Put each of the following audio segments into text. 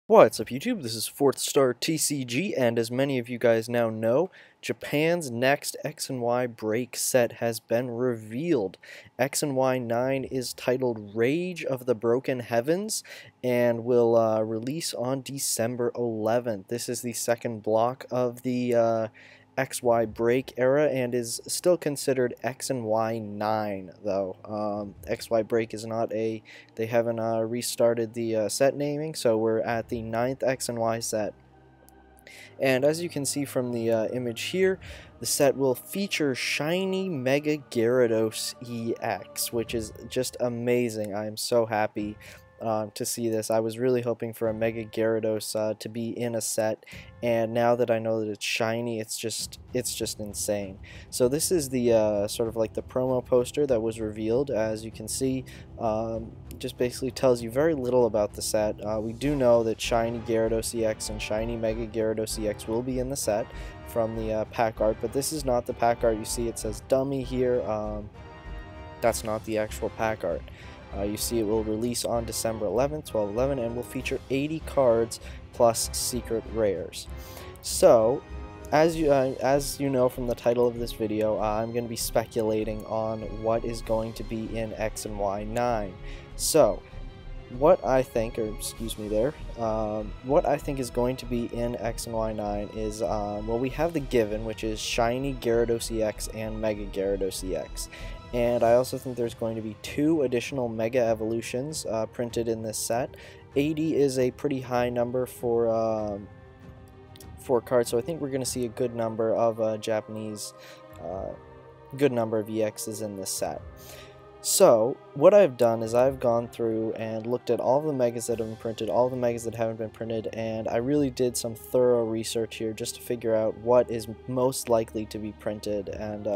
What's up YouTube? This is 4th Star TCG, and as many of you guys now know, Japan's next X and Y break set has been revealed. XY9 is titled Rage of the Broken Heavens and will release on December 11th. This is the second block of the XY break era and is still considered XY9 though. XY break is not they haven't restarted the set naming, so we're at the 9th X and Y set. And as you can see from the image here, the set will feature shiny Mega Gyarados EX, which is just amazing. I am so happy to see this. I was really hoping for a Mega Gyarados to be in a set, and now that I know that it's shiny, it's just insane. So this is the sort of like the promo poster that was revealed. As you can see, just basically tells you very little about the set. We do know that shiny Gyarados EX and shiny Mega Gyarados EX will be in the set from the pack art, but this is not the pack art. You see it says dummy here. That's not the actual pack art. You see it will release on December 11th, 12/11, and will feature 80 cards plus secret rares. So, as you know from the title of this video, I'm going to be speculating on what is going to be in X and Y9. So, what I think, or excuse me there, what I think is going to be in X and Y9 is, well, we have the given, which is shiny Gyarados EX and Mega Gyarados EX. And I also think there's going to be 2 additional Mega Evolutions printed in this set. 80 is a pretty high number for cards, so I think we're going to see a good number of good number of EXs in this set. So, what I've done is I've gone through and looked at all the Megas that have been printed, all the Megas that haven't been printed, and I really did some thorough research here just to figure out what is most likely to be printed and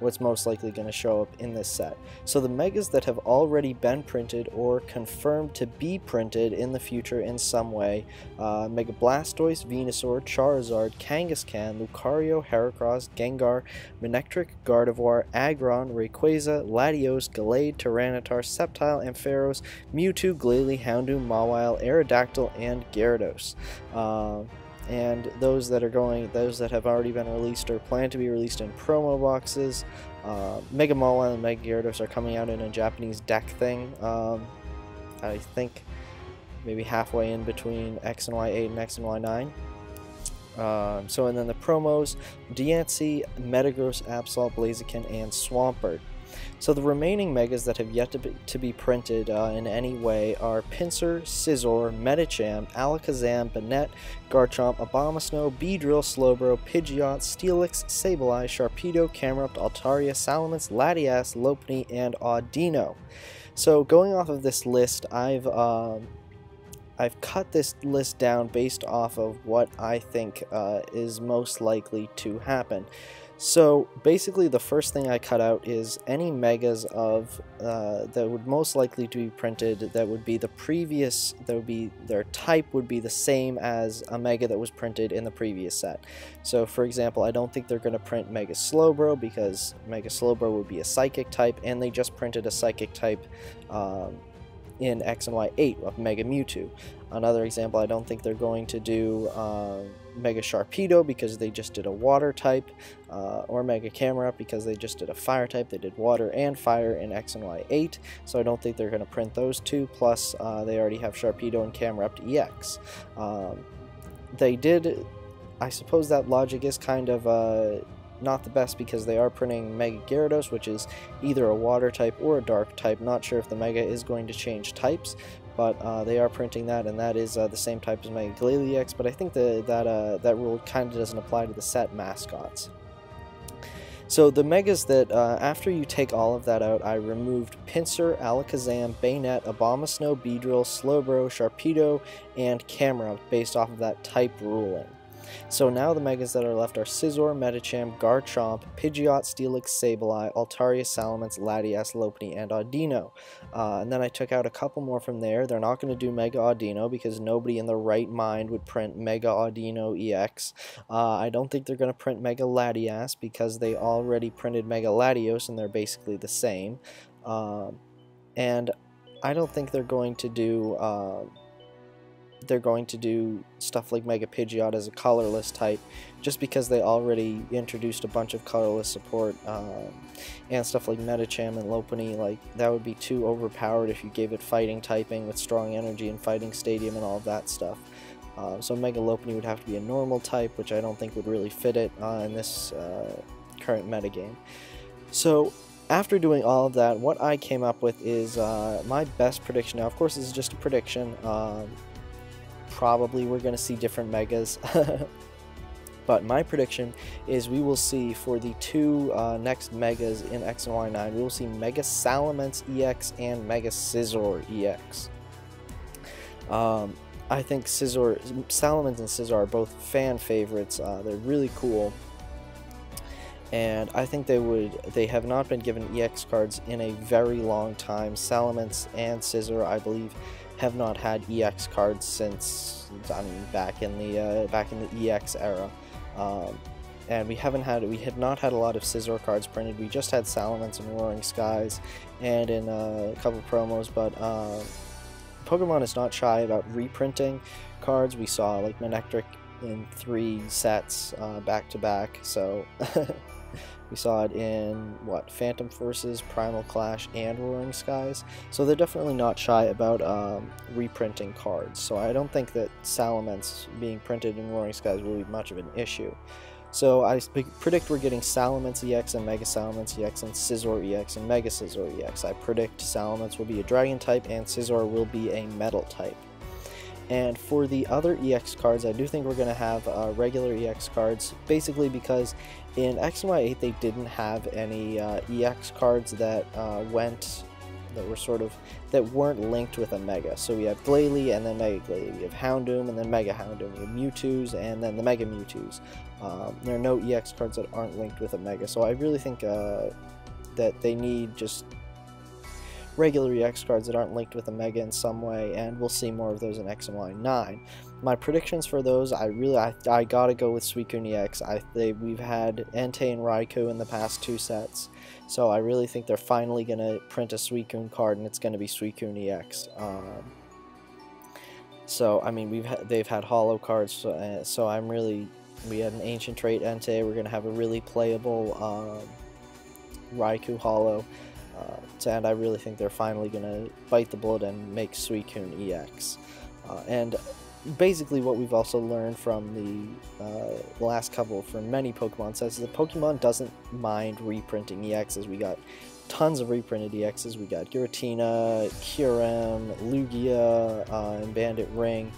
what's most likely going to show up in this set. So the Megas that have already been printed or confirmed to be printed in the future in some way, Mega Blastoise, Venusaur, Charizard, Kangaskhan, Lucario, Heracross, Gengar, Manectric, Gardevoir, Aggron, Rayquaza, Latios, Gallade, Tyranitar, Sceptile, Ampharos, Mewtwo, Glalie, Houndoom, Mawile, Aerodactyl, and Gyarados. And those that have already been released or plan to be released in promo boxes. Mega Mawile and Mega Gyarados are coming out in a Japanese deck thing. I think maybe halfway in between X and Y8 and X and Y9. And then the promos: Diancie, Metagross, Absol, Blaziken, and Swampert. So the remaining Megas that have yet to be printed in any way are Pinsir, Scizor, Medicham, Alakazam, Banette, Garchomp, Abomasnow, Beedrill, Slowbro, Pidgeot, Steelix, Sableye, Sharpedo, Camerupt, Altaria, Salamence, Latias, Lopunny, and Audino. So going off of this list, I've cut this list down based off of what I think is most likely to happen. So basically the first thing I cut out is any Megas that would most likely to be printed that would be their type would be the same as a Mega that was printed in the previous set. So for example, I don't think they're going to print Mega Slowbro because Mega Slowbro would be a Psychic type, and they just printed a Psychic type in X and Y8 of Mega Mewtwo. Another example, I don't think they're going to do Mega Sharpedo because they just did a Water type, or Mega Camerupt because they just did a Fire type. They did Water and Fire in X and Y8, so I don't think they're going to print those 2, plus they already have Sharpedo and Camerupt EX. They did, I suppose that logic is kind of not the best because they are printing Mega Gyarados, which is either a Water type or a Dark type. Not sure if the Mega is going to change types, but they are printing that, and that is the same type as Mega Glalie EX, but I think that rule kind of doesn't apply to the set mascots. So the Megas that, after you take all of that out, I removed Pinsir, Alakazam, Banette, Abomasnow, Beedrill, Slowbro, Sharpedo, and Camerupt based off of that type ruling. So now the Megas that are left are Scizor, Medicham, Garchomp, Pidgeot, Steelix, Sableye, Altaria, Salamence, Latias, Lopunny, and Audino. And then I took out a couple more from there. They're not going to do Mega Audino because nobody in their right mind would print Mega Audino EX. I don't think they're going to print Mega Latias because they already printed Mega Latios and they're basically the same. And I don't think they're going to do they're going to do stuff like Mega Pidgeot as a colorless type, just because they already introduced a bunch of colorless support, and stuff like Medicham and Lopunny. Like, that would be too overpowered if you gave it fighting typing with strong energy and fighting stadium and all of that stuff. So Mega Lopunny would have to be a normal type, which I don't think would really fit it in this current metagame. So after doing all of that, what I came up with is my best prediction. Now, of course, this is just a prediction. Probably we're going to see different megas. But my prediction is we will see, for the two next megas in X and Y9, we will see Mega Salamence EX and Mega Scizor EX. I think Salamence and Scizor are both fan favorites. They're really cool. And I think they have not been given EX cards in a very long time. Salamence and Scizor, I believe, have not had EX cards since, I mean, back in the EX era. And we had not had a lot of Scizor cards printed. We just had Salamence and Roaring Skies, and in a couple promos. But Pokemon is not shy about reprinting cards. We saw like Manectric in 3 sets back to back. So we saw it in Phantom Forces, Primal Clash, and Roaring Skies. So they're definitely not shy about reprinting cards. So I don't think that Salamence being printed in Roaring Skies will be much of an issue. So I predict we're getting Salamence EX and Mega Salamence EX and Scizor EX and Mega Scizor EX. I predict Salamence will be a Dragon type and Scizor will be a Metal type. And for the other EX cards, I do think we're going to have regular EX cards, basically because in X and Y8 they didn't have any EX cards that weren't linked with a Mega. So we have Glalie and then Mega Glalie, we have Houndoom and then Mega Houndoom, we have Mewtwo's and then the Mega Mewtwo's. There are no EX cards that aren't linked with a Mega, so I really think that they need just regular EX cards that aren't linked with a Mega in some way, and we'll see more of those in X and Y9. My predictions for those, I gotta go with Suicune EX. We've had Entei and Raikou in the past 2 sets, so I really think they're finally gonna print a Suicune card, and it's gonna be Suicune EX. So I mean, they've had holo cards, so we had an Ancient Trait Entei. We're gonna have a really playable Raikou holo. And I really think they're finally going to bite the bullet and make Suicune EX. And basically what we've also learned from the last couple, from many Pokemon sets, is that Pokemon doesn't mind reprinting EXs. We got tons of reprinted EXs. We got Giratina, Kyurem, Lugia, and Bandit Ring.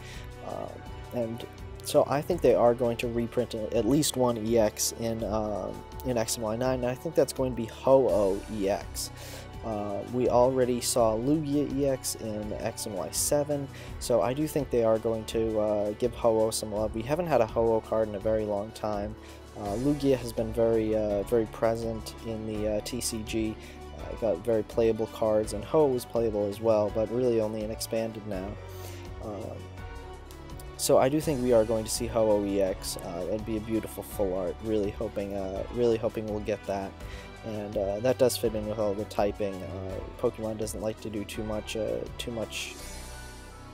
And so I think they are going to reprint at least one EX in X and Y9, and I think that's going to be Ho-Oh EX. We already saw Lugia EX in X and Y7, so I do think they are going to give Ho-Oh some love. We haven't had a Ho-Oh card in a very long time. Lugia has been very present in the TCG. Got very playable cards, and Ho-Oh was playable as well, but really only in Expanded now. So I do think we are going to see Ho-Oh EX. That'd be a beautiful full art. Really hoping we'll get that. And that does fit in with all the typing. Pokemon doesn't like to do too much.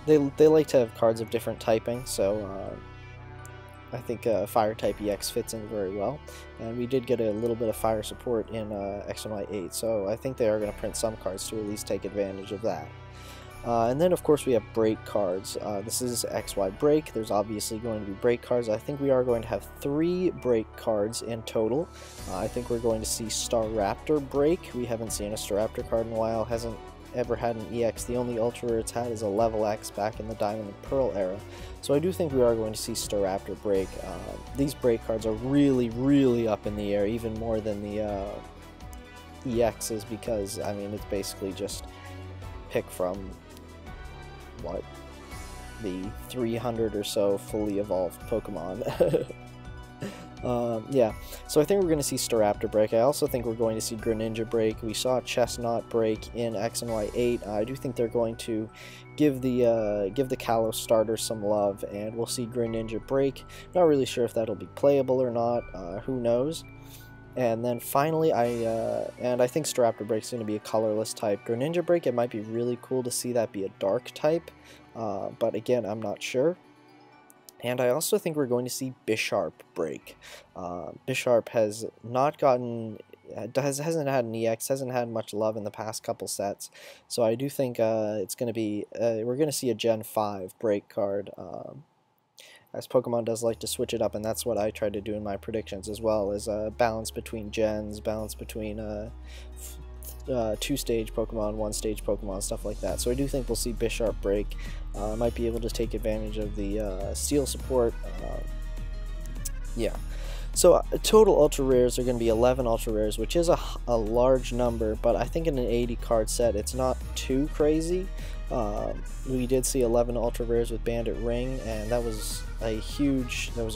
They like to have cards of different typing. So I think Fire type EX fits in very well. And we did get a little bit of Fire support in X and Y8. So I think they are going to print some cards to at least take advantage of that. And then, of course, we have break cards. This is XY break. There's obviously going to be break cards. I think we are going to have 3 break cards in total. I think we're going to see Staraptor break. We haven't seen a Staraptor card in a while. Hasn't ever had an EX. The only Ultra it's had is a Level X back in the Diamond and Pearl era. So I do think we are going to see Staraptor break. These break cards are really up in the air, even more than the EXs, because, I mean, it's basically just pick from the 300 or so fully evolved Pokemon. Yeah, so I think we're going to see Staraptor break. I also think we're going to see Greninja break. We saw Chestnut break in X and Y8. I do think they're going to give the Kalos starter some love, and we'll see Greninja break. Not really sure if that'll be playable or not. Who knows? And then finally, I think Staraptor Break is going to be a colorless type. Greninja Break, it might be really cool to see that be a dark type. but again, I'm not sure. And I also think we're going to see Bisharp break. Bisharp has not gotten, hasn't had an EX, hasn't had much love in the past couple sets, so I do think it's going to be, we're going to see a Gen 5 break card. As Pokemon does like to switch it up, and that's what I try to do in my predictions as well, is balance between gens, balance between two-stage Pokemon, one-stage Pokemon, stuff like that. So I do think we'll see Bisharp break. Might be able to take advantage of the Steel support. Yeah. So total Ultra Rares are going to be 11 Ultra Rares, which is a large number, but I think in an 80 card set it's not too crazy. We did see 11 Ultra Rares with Bandit Ring, and that was a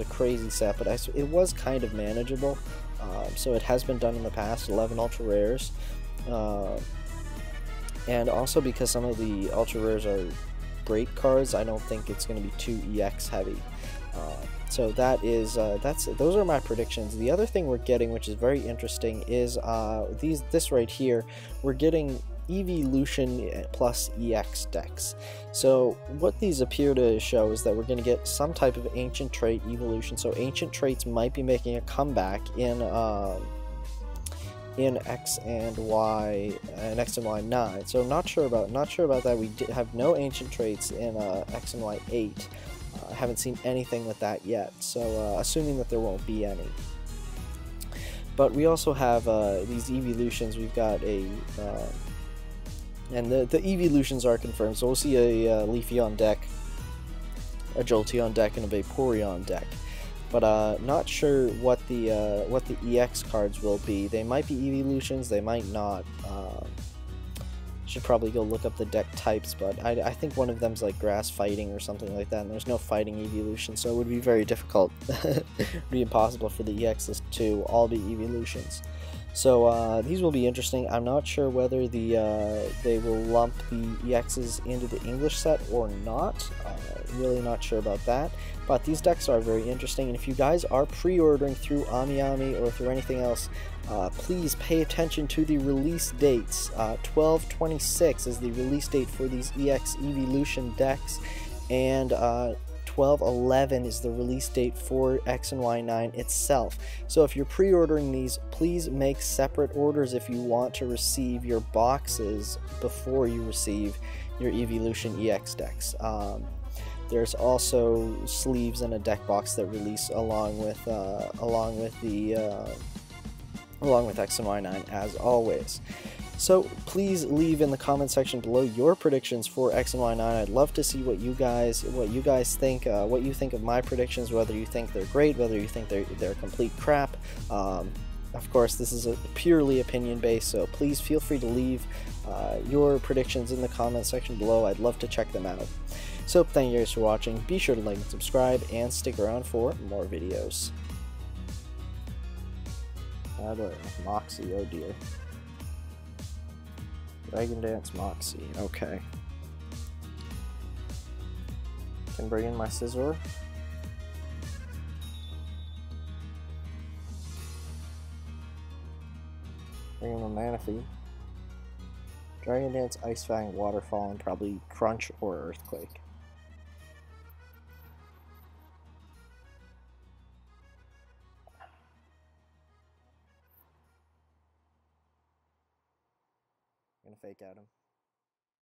crazy set, but it was kind of manageable. So it has been done in the past, 11 Ultra Rares. And also because some of the Ultra Rares are break cards, I don't think it's going to be too EX heavy. So those are my predictions. The other thing we're getting, which is very interesting, is this right here. We're getting Evolution plus EX decks. So what these appear to show is that we're going to get some type of ancient trait evolution. So ancient traits might be making a comeback in X and Y and XY9. So not sure about that. We have no ancient traits in X and Y8. I haven't seen anything with that yet, so assuming that there won't be any. But we also have these evolutions. We've got and the evolutions are confirmed, so we'll see a Leafy on deck, a Jolty on deck, and a Vaporeon deck. But not sure what the EX cards will be. They might be evolutions, they might not. Should probably go look up the deck types, but I think one of them's like grass fighting or something like that, and there's no fighting evolution, so it would be very difficult. It would be impossible for the EXs to all be evolutions. So these will be interesting. I'm not sure whether they will lump the EXs into the English set or not. Really not sure about that. But these decks are very interesting, and if you guys are pre-ordering through AmiAmi or through anything else, please pay attention to the release dates. 12/26 is the release date for these EX Evolution decks, and 12/11 is the release date for X and Y9 itself. So if you're pre-ordering these, please make separate orders if you want to receive your boxes before you receive your Evolution EX decks. There's also sleeves and a deck box that release along with X and Y9 as always. So please leave in the comment section below your predictions for X and Y9. I'd love to see what you guys think, what you think of my predictions, whether you think they're great, whether you think they're complete crap. Of course, this is a purely opinion based, so please feel free to leave your predictions in the comment section below. I'd love to check them out. So thank you guys for watching. Be sure to like and subscribe, and stick around for more videos. Moxie, oh dear. Dragon Dance Moxie, okay. Can bring in my Scizor. Bring in my Manaphy. Dragon Dance, Ice Fang, Waterfall, and probably Crunch or Earthquake. I'm gonna fake out him.